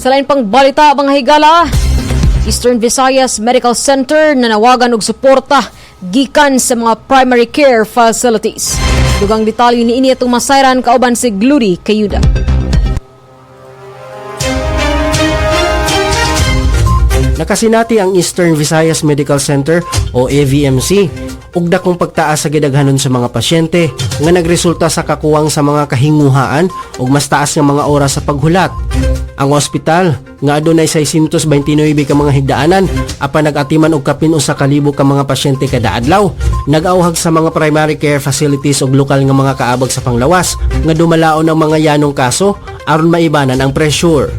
Sa lain pang balita mga higala, Eastern Visayas Medical Center nanawagan og suporta gikan sa mga primary care facilities. Dugang detalye niini atong masayran kauban si Gludi Kayuda. Nakasinati ang Eastern Visayas Medical Center o AVMC ug dakong pagtaas sa gidaghanon sa mga pasyente nga nagresulta sa kakuwang sa mga kahinguhaan ug mas taas nga mga oras sa paghulat. Ang ospital nga adunay 629 ka mga higdaanan apan nag-atiman og kapin usa ka libo ka mga pasyente kada adlaw, nag-auhag sa mga primary care facilities ug lokal nga mga kaabag sa panglawas nga dumalaon ang mga yanong kaso aron maibanan ang pressure.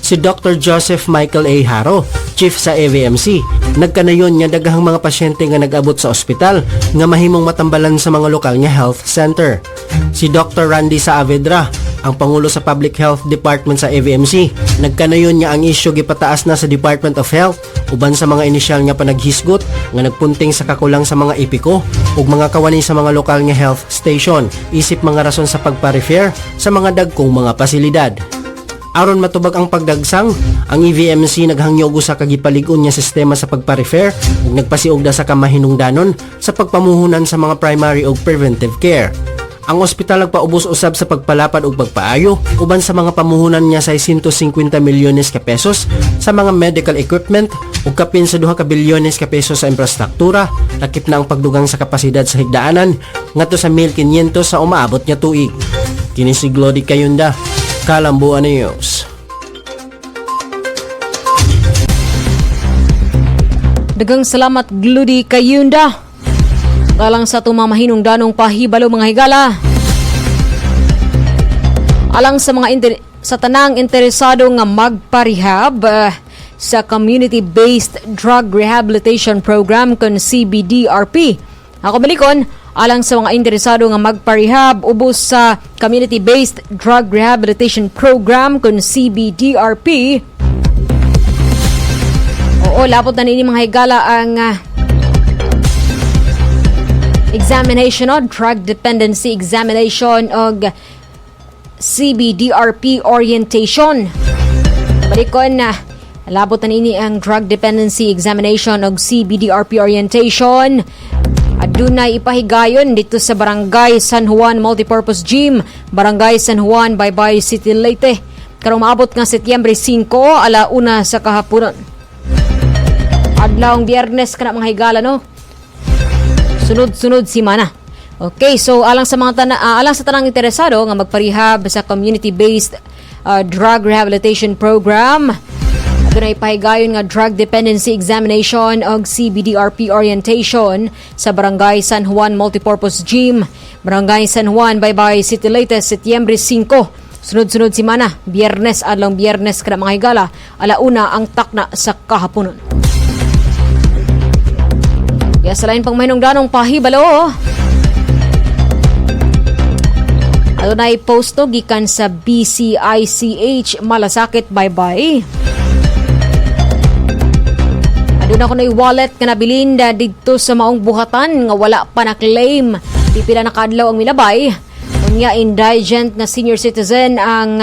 Si Dr. Joseph Michael A. Haro, chief sa AVMC, nagkanayon nga daghang mga pasyente nga nag-abot sa ospital nga mahimong matambalan sa mga lokal nga health center. Si Dr. Randy Saavedra, ang pangulo sa Public Health Department sa AVMC, nagkanayon nga ang isyu gipataas na sa Department of Health uban sa mga inisyal nga panaghisgot nga nagpunting sa kakulang sa mga epiko ug mga kawani sa mga lokal nga health station isip mga rason sa pagpa-refer sa mga dagkong mga pasilidad. Aron matubag ang pagdagsang, ang EVMC naghangyogo sa kagipalig-on nga sistema sa pagpa-refer ug nagpasiugda sa kamahinungdanon sa pagpamuhunan sa mga primary ug preventive care. Ang ospital nagpaubos usab sa pagpalapad ug pagpaayo uban sa mga pamuhunan niya sa 150 milyones ka pesos sa mga medical equipment ug kapin sa 2 ka bilyones ka pesos sa infrastruktura, lakip na ang pagdugang sa kapasidad sa higdaanan ngadto sa 1,500 sa umaabot nga tuig. Kini si Glody Kayunda, Kalambuan News. Daghang salamat Gludi Kayunda. Galang sa tumamahinong danong pahibalo mga higala. Alang sa mga sa tanang interesado nga magpa-rehab sa Community-Based Drug Rehabilitation Program kon CBDRP. Ako malikon, alang sa mga interesado nga magpa-rehab ubos sa Community-Based Drug Rehabilitation Program kon CBDRP. Oo, lapot na nini mga higala ang examination o drug dependency examination o CBDRP orientation. Balikon na labot na nini ang drug dependency examination o CBDRP orientation. Adunay ipahigayon dito sa Barangay San Juan Multipurpose Gym, Barangay San Juan, Baybay City, Leyte. Karong maabot nga Setyembre 5, alauna sa kahaponon. Adlawng Biyernes kana mga higala no. Sunod-sunod si mana. Okay, so alang sa tanang interesado nga magparehab sa community-based drug rehabilitation program, adunay pahigayon nga drug dependency examination og CBDRP orientation sa Barangay San Juan Multipurpose Gym, Barangay San Juan, Baybay City, Leyte, Setyembre 5. Sunod-sunod si mana, Biyernes, adlawng Biyernes kana mga higala, alauna ang takna sa kahaponon. Sa lain pang mahinungdanong pahibalo, adunay posto gikan sa BCICH Malasakit, Baybay. Aduna ko na wallet nga nabilin dito sa maong buhatan nga wala pa na claim. Pipila na kadlaw ang milabay. Unya indigent na senior citizen ang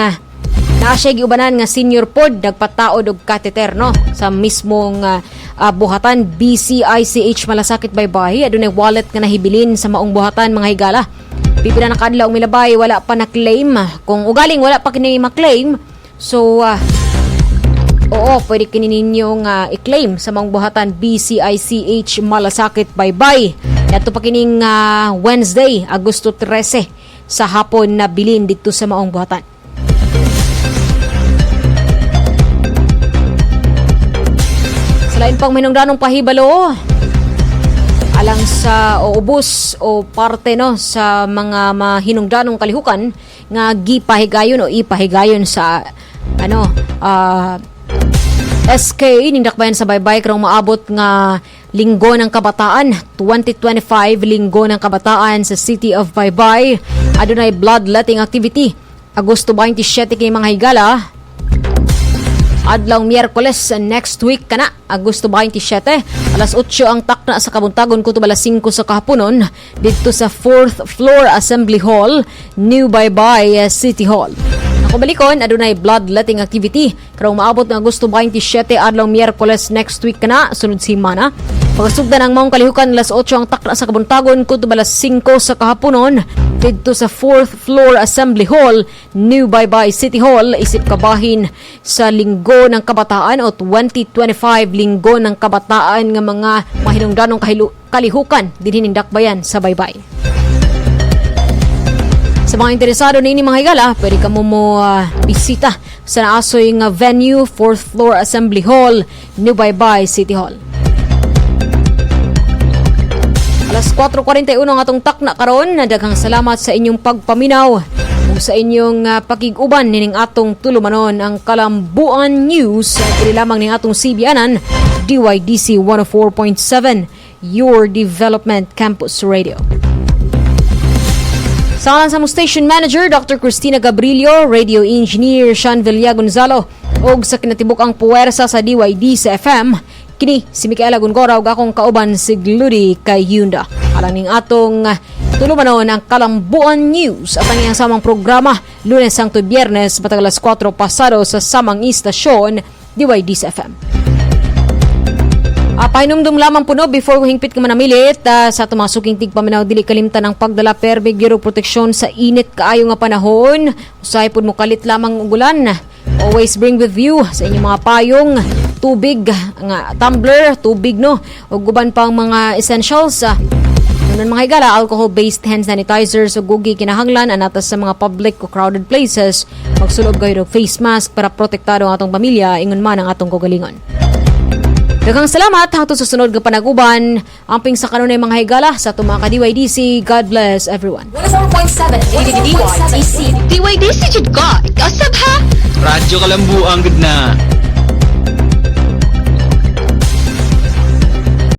naasya giubanan nga senior pod nagpataod og catheter no sa mismong buhatan BCICH Malasakit, Baybay. Adunay wallet nga nahibilin sa maong buhatan mga higala. Pipila na kadlaw ang milabay wala pa na claim. Kung ugaling wala pa kini ma-claim, so oo, pwede kini ninyong i-claim sa maong buhatan BCICH Malasakit, Baybay. Ato pa kining Wednesday, Agosto 13 sa hapon na bilin dito sa maong buhatan. Lain pang minungdanong pahibalo alang sa ubos o parte no sa mga mahinungdanong kalihukan nga gipahigayon o ipahigayon sa SK nindakbayan sa Baybay karong maabot nga Linggo ng Kabataan 2025 Linggo ng Kabataan sa City of Baybay. Adunay bloodletting activity Agosto 27 kini mga higala. Adlaw Miyerkules next week kana Agosto 27 alas 8 ang takna sa kabuntagon kutob alas 5 sa kahaponon dito sa 4th floor Assembly Hall, New Baybay City Hall. Kubalikon, adunay bloodletting activity. Karong maabot ng Agosto 27 adlaw Miyerkules next week kana, sunod simana. Pagasugdan ang maong kalihukan alas 8 ang takna sa kabuntagon kuto balas 5 sa kahaponon didto sa 4th floor Assembly Hall, New Baybay City Hall, isip kabahin sa Linggo ng Kabataan o 2025 Linggo ng Kabataan nga mga mahinungdanong kalihukan dinhi ning dakbayan sa Baybay. Sa mga interesado nini mga higala, pwede ka mo bisita sa naasoy nga venue, 4th floor Assembly Hall, New Baybay City Hall. Alas 4:41 ang atong takna karon. Daghang salamat sa inyong pagpaminaw ug sa inyong pakig-uban nining atong tulumanon ang Kalambuan News. Dili lamang ning atong CBN-an DYDC 104.7 Your Development Campus Radio. Sa ngalan sa mong station manager Dr. Cristina Gabrilio, radio engineer Sean Villa Gonzalo ug sa kinatibuk-ang puwersa sa DYD sa FM, kini si Micaela Gungora ug akong kauban si Glody Kayunda. Alang ning atong tulumanon ang Kalambuan News at ang iyang samang programa Lunes hangtod Biyernes batag alas 4 pasado sa samang istasyon DYD sa FM. Pahinumdum lamang puno before ko hingpit ka manamilit sa tumasuking tigpaminaw dili kalimtan ang pagdala perbe gyud proteksyon sa init kaayo nga panahon. Usahay pud mo kalit lamang og ulan. Always bring with you sa inyong mga payong tubig nga tumbler, tubig no ug guban pang mga essentials. Nunan mga higala, alcohol-based hand sanitizers ug gugi kinahanglan anatas sa mga public o crowded places. Magsulob kayo og face mask para protektado ang atong pamilya ingon man ang atong kaugalingon. Daghang salamat hangtod sa sunod nga panaguban. Amping sa kanunay mga higala sa atong mga ka-DYDC. God bless everyone. 104.7 DYDC. DYDC jud ka. Kasab ha? Radyo Kalambuan gud na.